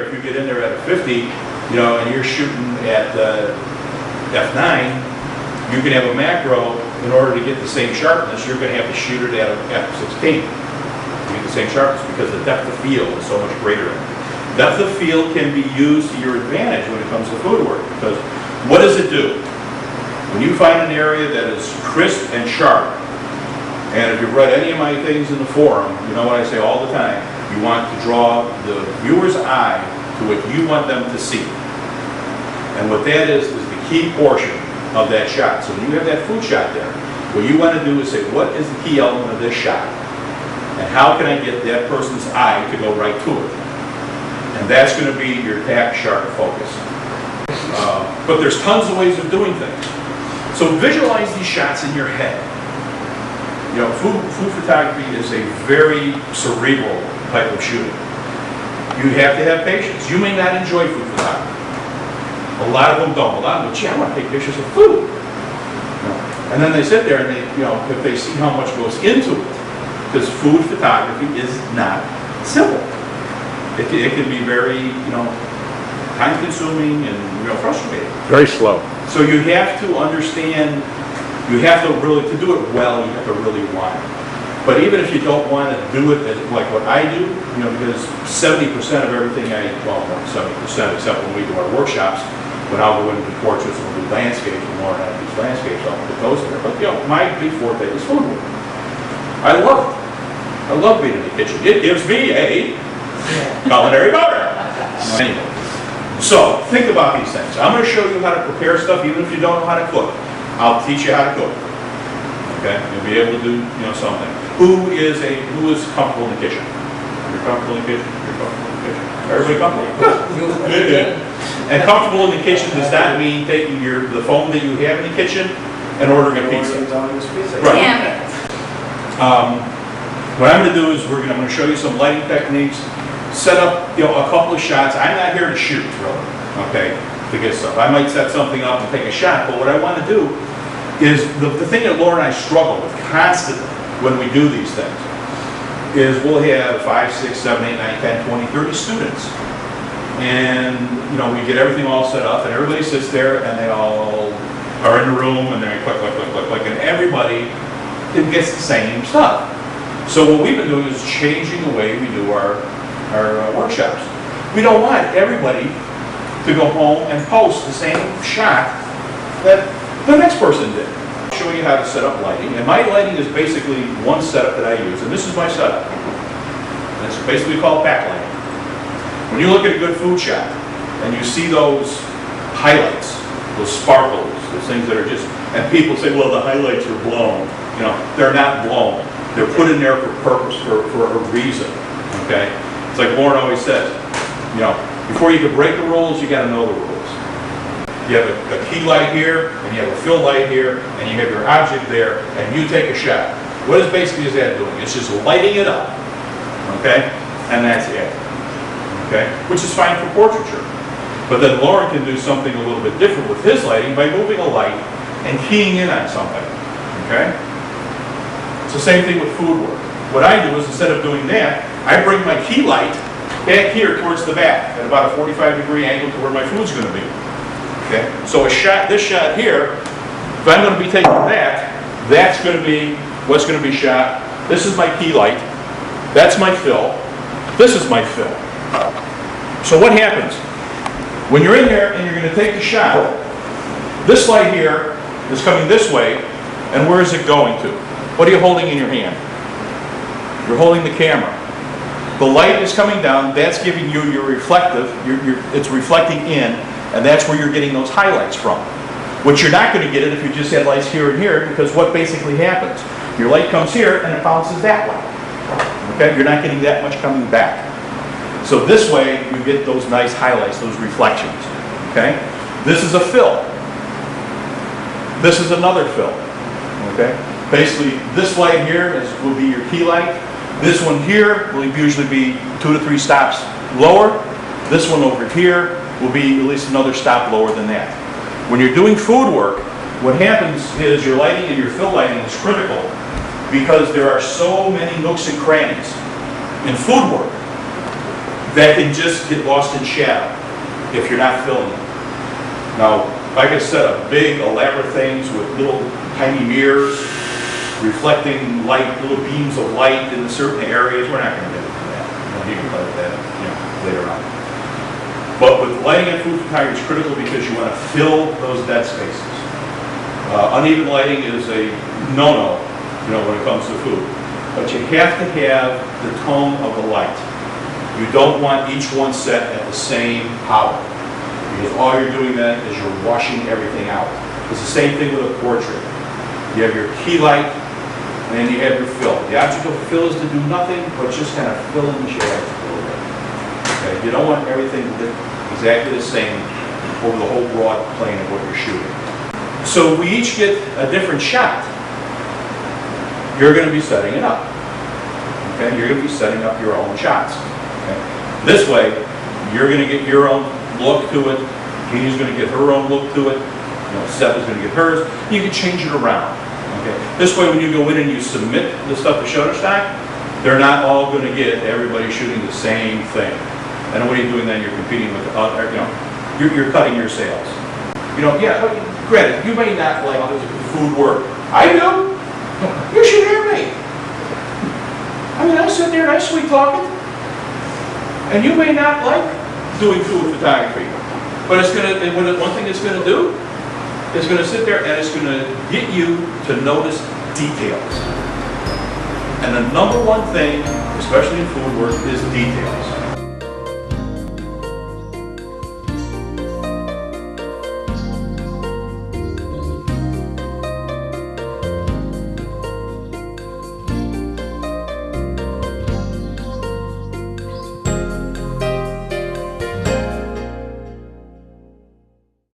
there, if you get in there at a 50, you know, and you're shooting at f9, you can have a macro. In order to get the same sharpness, you're going to have to shoot it at a f16 to get the same sharpness, because the depth of field is so much greater. Depth of field can be used to your advantage when it comes to food work, because what does it do? When you find an area that is crisp and sharp, and if you've read any of my things in the forum, you know what I say all the time, you want to draw the viewer's eye to what you want them to see. And what that is the key portion of that shot. So when you have that food shot there, what you want to do is say, what is the key element of this shot? And how can I get that person's eye to go right to it? And that's going to be your tack, sharp focus. But there's tons of ways of doing things. So visualize these shots in your head. You know, food photography is a very cerebral type of shooting. You have to have patience. You may not enjoy food photography. A lot of them don't. A lot of them, gee, I want to take pictures of food. And then they sit there and they, you know, if they see how much goes into it, because food photography is not simple. It can be very, you know, time-consuming and real frustrating. Very slow. So you have to understand. You have to really, to do it well, you have to really want it. But even if you don't want to do it like what I do, you know, because 70% of everything well, not 70%, except when we do our workshops, when I'll go into portraits and we'll do landscapes, and more and these landscapes, I'll put those there. But, you know, my big forte is food work. I love it. I love being in the kitchen. It gives me a culinary motor. Anyway, so think about these things. I'm going to show you how to prepare stuff, even if you don't know how to cook. I'll teach you how to cook. Okay, you'll be able to do, you know, something. Who is comfortable in the kitchen? You're comfortable in the kitchen. You're comfortable in the kitchen. Everybody comfortable? Good. And comfortable in the kitchen does not mean taking the phone that you have in the kitchen and ordering a pizza. Right. What I'm going to do is I'm going to show you some lighting techniques. Set up, you know, a couple of shots. I'm not here to shoot, really. Okay. To get stuff. I might set something up and take a shot, but what I want to do is, the thing that Laura and I struggle with constantly when we do these things is we'll have 5, 6, 7, 8, 9, 10, 20, 30 students. And, you know, we get everything all set up and everybody sits there and they all are in the room and they're click, click, click, click, click, and everybody gets the same stuff. So what we've been doing is changing the way we do our workshops. We don't want everybody to go home and post the same shot that the next person did. I'll show you how to set up lighting, and my lighting is basically one setup that I use, and this is my setup. And it's basically called backlighting. When you look at a good food shot, and you see those highlights, those sparkles, those things that are just, and people say, well, the highlights are blown. You know, they're not blown. They're put in there for purpose, for a reason, okay? It's like Lauren always says, you know, before you can break the rules, you got to know the rules. You have a key light here, and you have a fill light here, and you have your object there, and you take a shot. What is that doing? It's just lighting it up, okay? And that's it, okay? Which is fine for portraiture. But then Lauren can do something a little bit different with his lighting by moving a light and keying in on something, okay? It's the same thing with food work. What I do is, instead of doing that, I bring my key light back here towards the back at about a 45-degree angle to where my food's going to be. Okay? So this shot here, if I'm going to be taking that, that's going to be what's going to be shot. This is my key light. That's my fill. This is my fill. So what happens? When you're in there and you're going to take the shot, this light here is coming this way, and where is it going to? What are you holding in your hand? You're holding the camera. The light is coming down, that's giving you your reflective, it's reflecting in, and that's where you're getting those highlights from. Which you're not going to get it if you just had lights here and here, because what basically happens? Your light comes here and it bounces that way. Okay? You're not getting that much coming back. So this way you get those nice highlights, those reflections. Okay? This is a fill. This is another fill. Okay? Basically, this light here will be your key light. This one here will usually be 2 to 3 stops lower. This one over here will be at least another stop lower than that. When you're doing food work, what happens is your lighting and your fill lighting is critical because there are so many nooks and crannies in food work that can just get lost in shadow if you're not filling it. Now, if I could set up big, elaborate things with little tiny mirrors, reflecting light, little beams of light in certain areas, we're not going to get into that. You can play with that, later on. But with lighting and food photography, it's critical because you want to fill those dead spaces. Uneven lighting is a no-no, when it comes to food. But you have to have the tone of the light. You don't want each one set at the same power, because all you're doing then is you're washing everything out. It's the same thing with a portrait. You have your key light, and then you have your fill. The object of fill is to do nothing but just kind of fill in the shadows a little bit. Okay? You don't want everything exactly the same over the whole broad plane of what you're shooting. So we each get a different shot. You're going to be setting it up. Okay? You're going to be setting up your own shots. Okay? This way, you're going to get your own look to it. Jeannie's going to get her own look to it. Seth is going to get hers. You can change it around. Okay? This way, when you go in and you submit the stuff to Shutterstock, they're not all going to get everybody shooting the same thing. And what are you doing then? You're competing with you're cutting your sales. Granted, you may not like the food work. I do. You should hear me. I sit there and I sweet talking, and you may not like doing food photography, but one thing it's going to do is going to sit there and it's going to get you to notice details. And the number one thing, especially in food work, is details.